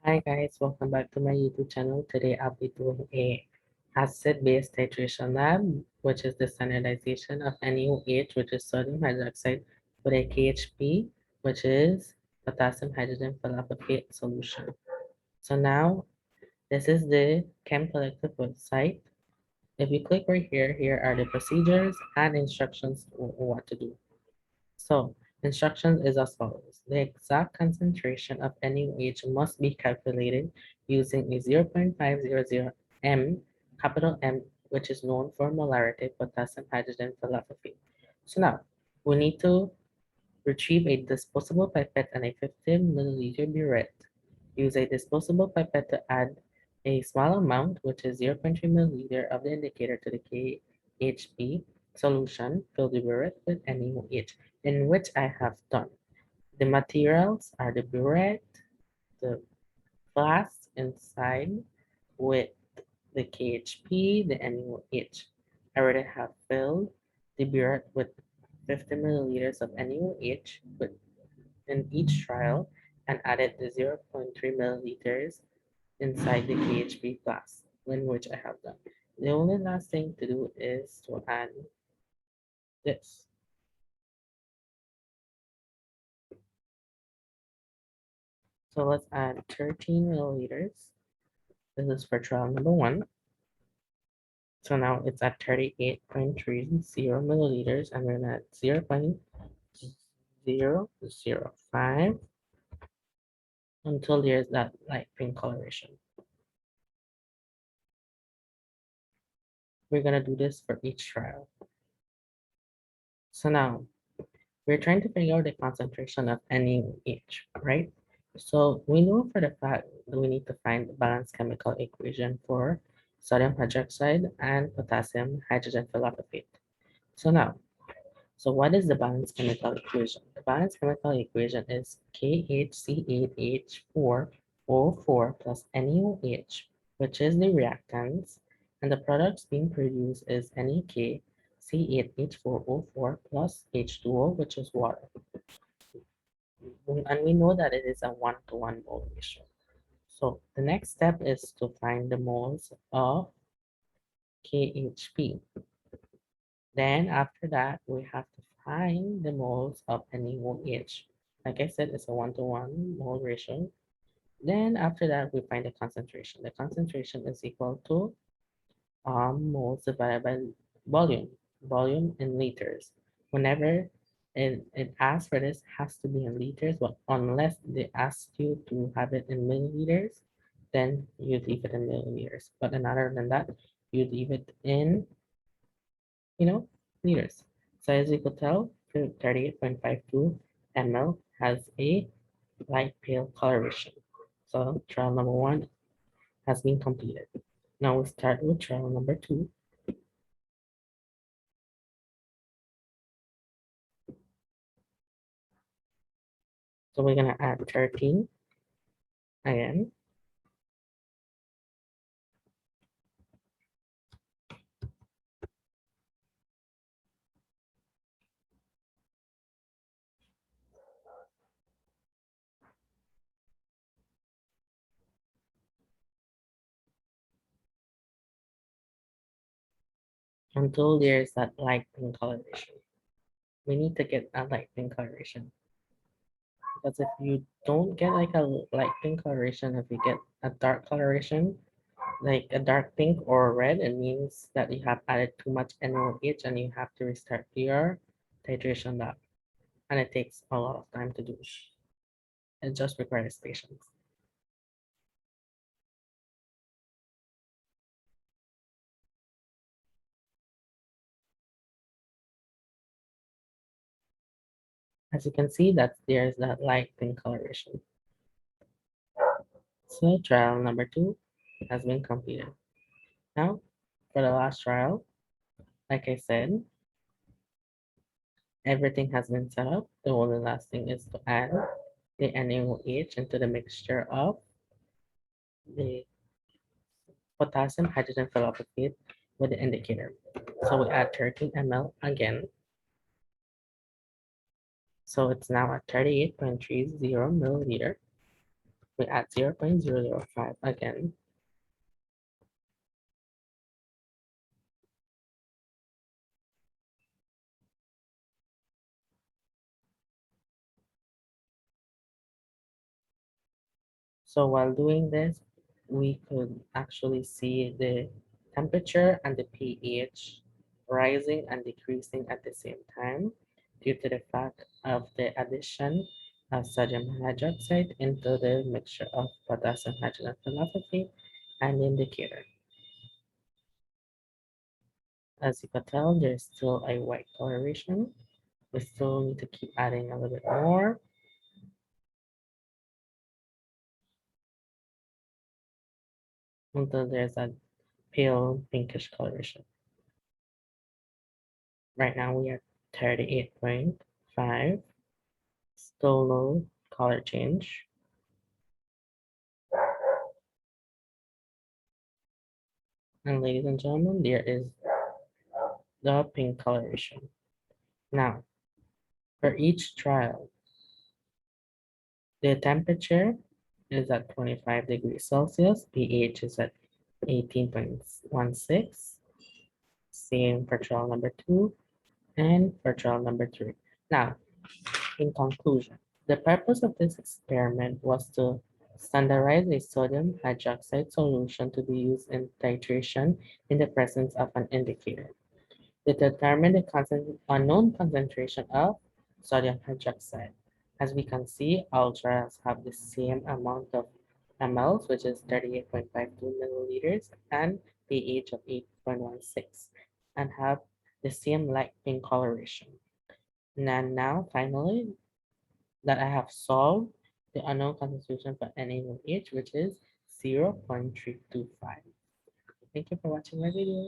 Hi guys, welcome back to my YouTube channel. Today I'll be doing a acid-base titration lab, which is the standardization of NaOH, which is sodium hydroxide, with a KHP, which is potassium hydrogen peroxide solution. So now this is the Chem Collective website. If you click right here, here are the procedures and instructions on what to do. So, instructions is as follows. The exact concentration of NaOH must be calculated using a 0.500 m, capital M, which is known for molarity potassium hydrogen philosophy. So now, we need to retrieve a disposable pipette and a 15 milliliter burette. Use a disposable pipette to add a small amount, which is 0.3 milliliter of the indicator to the KHP solution. Fill the burette with NaOH, in which I have done. The materials are the burette, the flask inside with the KHP, the NaOH. I already have filled the burette with 50 milliliters of NaOH in each trial and added the 0.3 milliliters inside the KHP flask, in which I have done. The only last thing to do is to add this. So let's add 13 milliliters. This is for trial number one. So now it's at 38.30 milliliters, and we're gonna add 0.0005 until there's that light pink coloration. We're gonna do this for each trial. So now we're trying to figure out the concentration of NaOH, right? So we know for the fact that we need to find the balanced chemical equation for sodium hydroxide and potassium hydrogen philosophy. So now, so what is the balanced chemical equation? The balanced chemical equation is KHC8H4O4 plus NaOH, which is the reactants, and the products being produced is NaK C8H4O4 plus H2O, which is water. And we know that it is a 1-to-1 mole ratio. So the next step is to find the moles of KHP. Then after that, we have to find the moles of NaOH. Like I said, it's a 1-to-1 mole ratio. Then after that, we find the concentration. The concentration is equal to moles divided by volume in liters. Whenever it asks for this, has to be in liters, but unless they ask you to have it in milliliters, then you leave it in milliliters. But other than that, you leave it in, liters. So as you could tell, 38.52 ml has a light pale coloration. So trial number one has been completed. Now we start with trial number two. So we're gonna add 13 again. Until there's that light pink coloration. We need to get a light pink coloration. Because if you don't get like a light pink coloration, if you get a dark coloration, like a dark pink or red, it means that you have added too much NaOH and you have to restart your titration lab. And it takes a lot of time to do. It just requires patience. As you can see, that there's that light pink coloration. So trial number two has been completed. Now, for the last trial, like I said, everything has been set up. The only last thing is to add the NaOH into the mixture of the potassium hydrogen peroxide with the indicator. So we add 13 ml again. So it's now at 38.30 milliliter. We add 0.005 again. So while doing this, we could actually see the temperature and the pH rising and decreasing at the same time due to the fact of the addition of sodium hydroxide into the mixture of potassium hydrogen philosophy and indicator. As you can tell, there's still a white coloration. We still need to keep adding a little bit more until there's a pale pinkish coloration. Right now we are 38.5, still no color change. And ladies and gentlemen, there is the pink coloration. Now, for each trial, the temperature is at 25 degrees Celsius, pH is at 18.16, same for trial number 2 and for trial number 3. Now, in conclusion, the purpose of this experiment was to standardize a sodium hydroxide solution to be used in titration in the presence of an indicator. To determine the unknown concentration of sodium hydroxide. As we can see, all trials have the same amount of mLs, which is 38.52 milliliters, and pH of 8.16, and have the same light pink coloration. And now, finally, that I have solved the unknown concentration for NaOH, which is 0.325. Thank you for watching my video.